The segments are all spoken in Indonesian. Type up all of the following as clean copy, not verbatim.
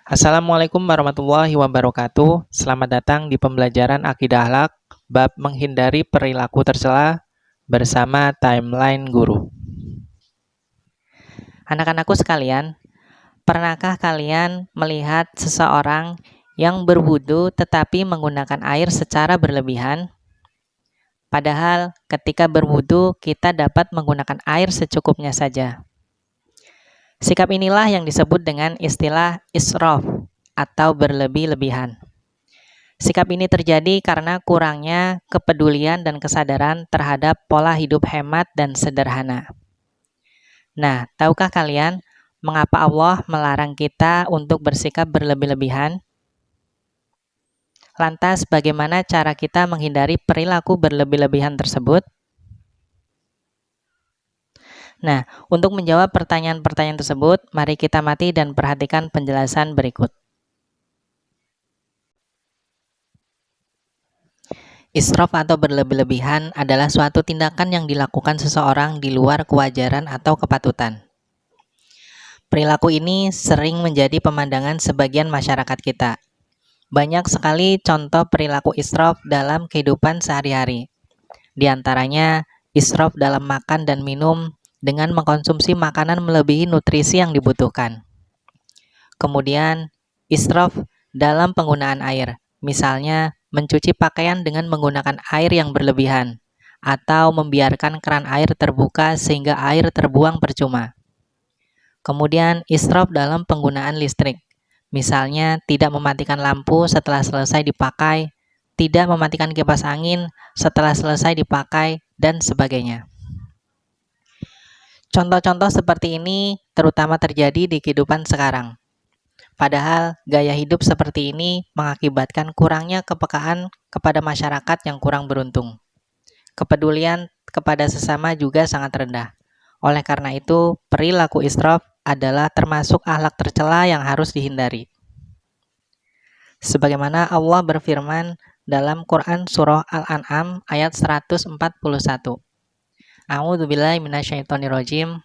Assalamualaikum warahmatullahi wabarakatuh. Selamat datang di pembelajaran Akidah Akhlak, bab menghindari perilaku tercela bersama Timeline Guru. Anak-anakku sekalian, pernahkah kalian melihat seseorang yang berwudu tetapi menggunakan air secara berlebihan? Padahal ketika berwudu kita dapat menggunakan air secukupnya saja. Sikap inilah yang disebut dengan istilah israf atau berlebih-lebihan. Sikap ini terjadi karena kurangnya kepedulian dan kesadaran terhadap pola hidup hemat dan sederhana. Nah, tahukah kalian mengapa Allah melarang kita untuk bersikap berlebih-lebihan? Lantas, bagaimana cara kita menghindari perilaku berlebih-lebihan tersebut? Nah, untuk menjawab pertanyaan-pertanyaan tersebut, mari kita amati dan perhatikan penjelasan berikut. Israf atau berlebih-lebihan adalah suatu tindakan yang dilakukan seseorang di luar kewajaran atau kepatutan. Perilaku ini sering menjadi pemandangan sebagian masyarakat kita. Banyak sekali contoh perilaku israf dalam kehidupan sehari-hari. Di antaranya, israf dalam makan dan minum dengan mengkonsumsi makanan melebihi nutrisi yang dibutuhkan. Kemudian, israf dalam penggunaan air, misalnya mencuci pakaian dengan menggunakan air yang berlebihan, atau membiarkan keran air terbuka sehingga air terbuang percuma. Kemudian, israf dalam penggunaan listrik, misalnya tidak mematikan lampu setelah selesai dipakai, tidak mematikan kipas angin setelah selesai dipakai, dan sebagainya. Contoh-contoh seperti ini terutama terjadi di kehidupan sekarang. Padahal gaya hidup seperti ini mengakibatkan kurangnya kepekaan kepada masyarakat yang kurang beruntung. Kepedulian kepada sesama juga sangat rendah. Oleh karena itu, perilaku israf adalah termasuk akhlak tercela yang harus dihindari. Sebagaimana Allah berfirman dalam Quran Surah Al-An'am ayat 141. A'udzubillahi minasyaitonirrajim.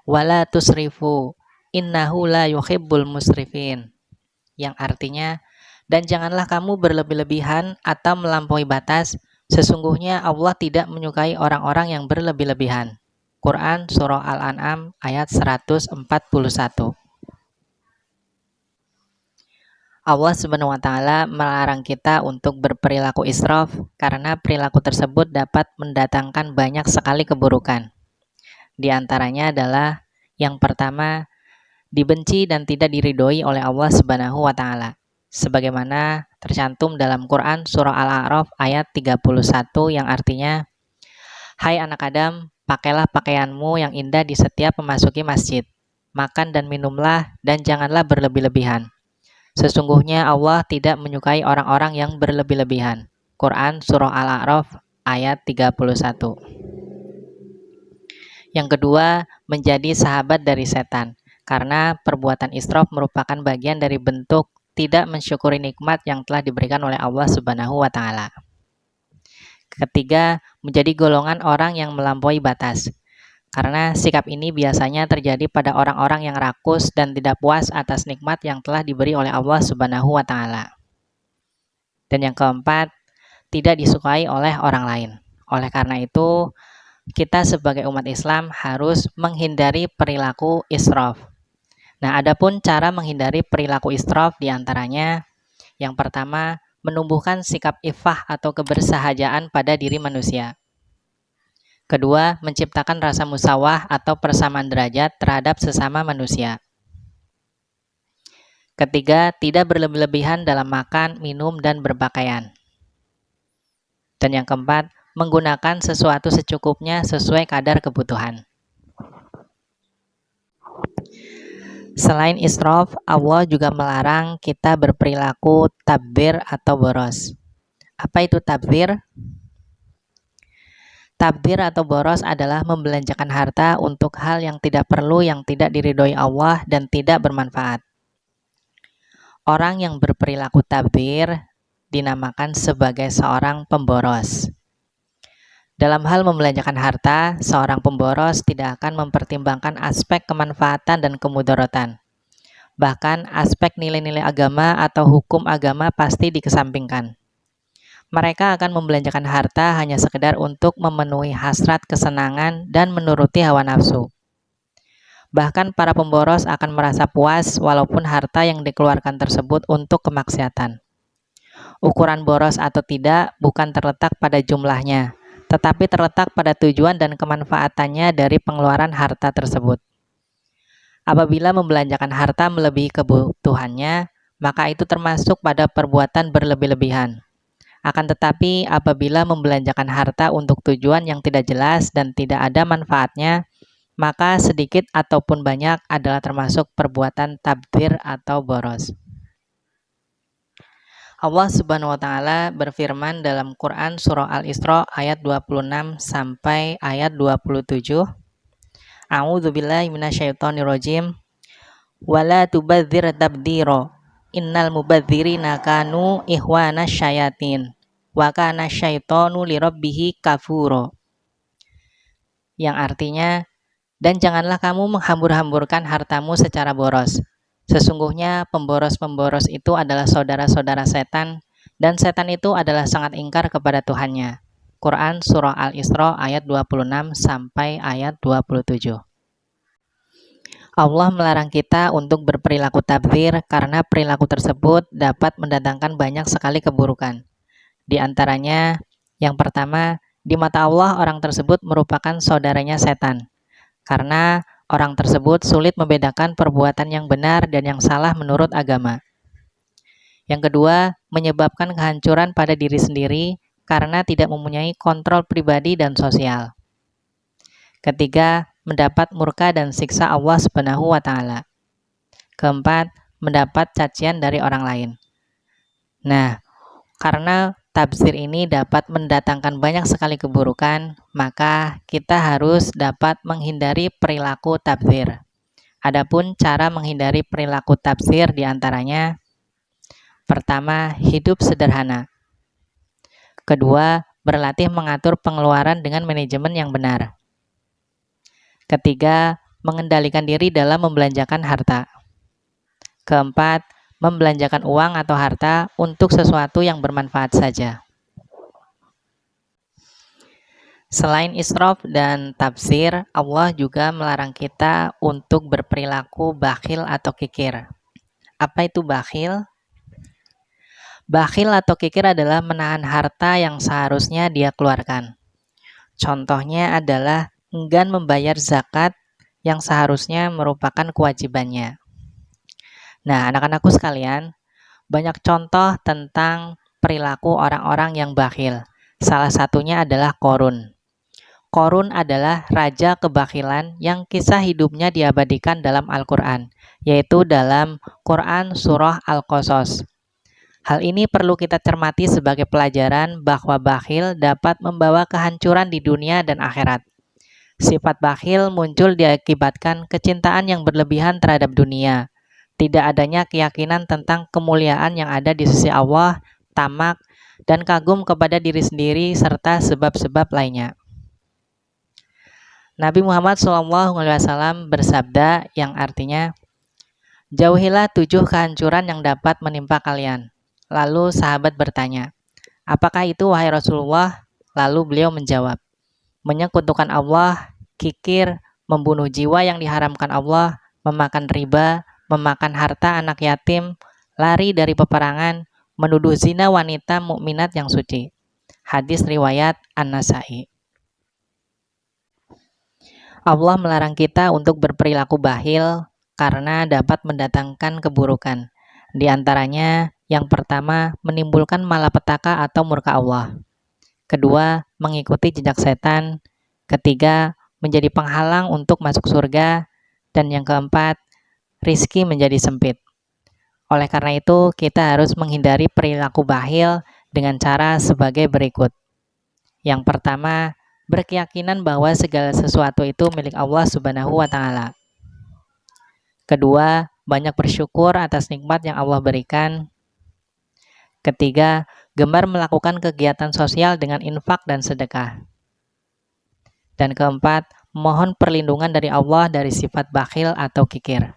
Wala tusrifu innahu la yuhibbul musrifin. Yang artinya, dan janganlah kamu berlebih-lebihan atau melampaui batas, sesungguhnya Allah tidak menyukai orang-orang yang berlebih-lebihan. Quran Surah Al-An'am ayat 141. Allah Subhanahu wa Ta'ala melarang kita untuk berperilaku israf karena perilaku tersebut dapat mendatangkan banyak sekali keburukan. Di antaranya adalah yang pertama, dibenci dan tidak diridhoi oleh Allah Subhanahu wa Ta'ala. Sebagaimana tercantum dalam Quran Surah Al-A'raf ayat 31 yang artinya, Hai anak Adam, pakailah pakaianmu yang indah di setiap memasuki masjid. Makan dan minumlah dan janganlah berlebih-lebihan. Sesungguhnya Allah tidak menyukai orang-orang yang berlebih-lebihan. Quran Surah Al-A'raf ayat 31. Yang kedua, menjadi sahabat dari setan. Karena perbuatan israf merupakan bagian dari bentuk tidak mensyukuri nikmat yang telah diberikan oleh Allah Subhanahu wa Ta'ala. Ketiga, menjadi golongan orang yang melampaui batas. Karena sikap ini biasanya terjadi pada orang-orang yang rakus dan tidak puas atas nikmat yang telah diberi oleh Allah Subhanahu wa Ta'ala. Dan yang keempat, tidak disukai oleh orang lain. Oleh karena itu, kita sebagai umat Islam harus menghindari perilaku israf. Nah, adapun cara menghindari perilaku israf diantaranya, yang pertama, menumbuhkan sikap iffah atau kebersahajaan pada diri manusia. Kedua, menciptakan rasa musawah atau persamaan derajat terhadap sesama manusia. Ketiga, tidak berlebih-lebihan dalam makan, minum, dan berpakaian. Dan yang keempat, menggunakan sesuatu secukupnya sesuai kadar kebutuhan. Selain israf, Allah juga melarang kita berperilaku tabdzir atau boros. Apa itu tabdzir? Tabdzir atau boros adalah membelanjakan harta untuk hal yang tidak perlu, yang tidak diridhoi Allah, dan tidak bermanfaat. Orang yang berperilaku tabdzir dinamakan sebagai seorang pemboros. Dalam hal membelanjakan harta, seorang pemboros tidak akan mempertimbangkan aspek kemanfaatan dan kemudaratan. Bahkan aspek nilai-nilai agama atau hukum agama pasti dikesampingkan. Mereka akan membelanjakan harta hanya sekedar untuk memenuhi hasrat kesenangan dan menuruti hawa nafsu. Bahkan para pemboros akan merasa puas walaupun harta yang dikeluarkan tersebut untuk kemaksiatan. Ukuran boros atau tidak bukan terletak pada jumlahnya, tetapi terletak pada tujuan dan kemanfaatannya dari pengeluaran harta tersebut. Apabila membelanjakan harta melebihi kebutuhannya, maka itu termasuk pada perbuatan berlebih-lebihan. Akan tetapi, apabila membelanjakan harta untuk tujuan yang tidak jelas dan tidak ada manfaatnya, maka sedikit ataupun banyak adalah termasuk perbuatan tabdzir atau boros. Allah Subhanahu wa taala berfirman dalam Quran surah Al-Isra ayat 26 sampai ayat 27. A'udzubillahi minasyaitonirrajim. Wala tubadzir tabdzira. Innal mubadzirina kanu ikhwana syayatin wa kana syaitanu lirabbihi kafuro. Yang artinya, dan janganlah kamu menghambur-hamburkan hartamu secara boros. Sesungguhnya pemboros-pemboros itu adalah saudara-saudara setan, dan setan itu adalah sangat ingkar kepada Tuhannya. Quran surah Al-Isra ayat 26 sampai ayat 27. Allah melarang kita untuk berperilaku tabdzir karena perilaku tersebut dapat mendatangkan banyak sekali keburukan. Di antaranya, yang pertama, di mata Allah orang tersebut merupakan saudaranya setan, karena orang tersebut sulit membedakan perbuatan yang benar dan yang salah menurut agama. Yang kedua, menyebabkan kehancuran pada diri sendiri karena tidak mempunyai kontrol pribadi dan sosial. Ketiga, mendapat murka dan siksa Allah Subhanahu wa taala. Keempat, mendapat cacian dari orang lain. Nah, karena tabdzir ini dapat mendatangkan banyak sekali keburukan, maka kita harus dapat menghindari perilaku tabdzir. Adapun cara menghindari perilaku tabdzir diantaranya: pertama, hidup sederhana. Kedua, berlatih mengatur pengeluaran dengan manajemen yang benar. Ketiga, mengendalikan diri dalam membelanjakan harta. Keempat, membelanjakan uang atau harta untuk sesuatu yang bermanfaat saja. Selain israf dan tabdzir, Allah juga melarang kita untuk berperilaku bakhil atau kikir. Apa itu bakhil? Bakhil atau kikir adalah menahan harta yang seharusnya dia keluarkan. Contohnya adalah enggan membayar zakat yang seharusnya merupakan kewajibannya. Nah, anak-anakku sekalian, banyak contoh tentang perilaku orang-orang yang bakhil. Salah satunya adalah Qorun. Qorun adalah raja kebakhilan yang kisah hidupnya diabadikan dalam Al-Quran, yaitu dalam Quran surah Al-Qasas. Hal ini perlu kita cermati sebagai pelajaran bahwa bakhil dapat membawa kehancuran di dunia dan akhirat. Sifat bakhil muncul diakibatkan kecintaan yang berlebihan terhadap dunia, tidak adanya keyakinan tentang kemuliaan yang ada di sisi Allah, tamak, dan kagum kepada diri sendiri, serta sebab-sebab lainnya. Nabi Muhammad SAW bersabda yang artinya, jauhilah 7 kehancuran yang dapat menimpa kalian. Lalu sahabat bertanya, apakah itu wahai Rasulullah? Lalu beliau menjawab, menyekutukan Allah, kikir, membunuh jiwa yang diharamkan Allah, memakan riba, memakan harta anak yatim, lari dari peperangan, menuduh zina wanita mukminat yang suci. Hadis riwayat An-Nasai. Allah melarang kita untuk berperilaku bakhil karena dapat mendatangkan keburukan. Di antaranya, yang pertama, menimbulkan malapetaka atau murka Allah. Kedua, mengikuti jejak setan. Ketiga, menjadi penghalang untuk masuk surga. Dan yang keempat, rizki menjadi sempit. Oleh karena itu, kita harus menghindari perilaku bakhil dengan cara sebagai berikut. Yang pertama, berkeyakinan bahwa segala sesuatu itu milik Allah Subhanahu wa taala. Kedua, banyak bersyukur atas nikmat yang Allah berikan. Ketiga, gemar melakukan kegiatan sosial dengan infak dan sedekah. Dan keempat, mohon perlindungan dari Allah dari sifat bakhil atau kikir.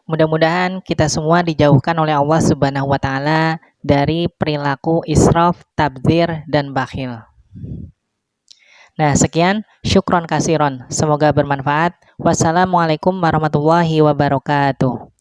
Mudah-mudahan kita semua dijauhkan oleh Allah Subhanahu wa taala dari perilaku israf, tabdzir, dan bakhil. Nah, sekian, syukron kasiron. Semoga bermanfaat. Wassalamualaikum warahmatullahi wabarakatuh.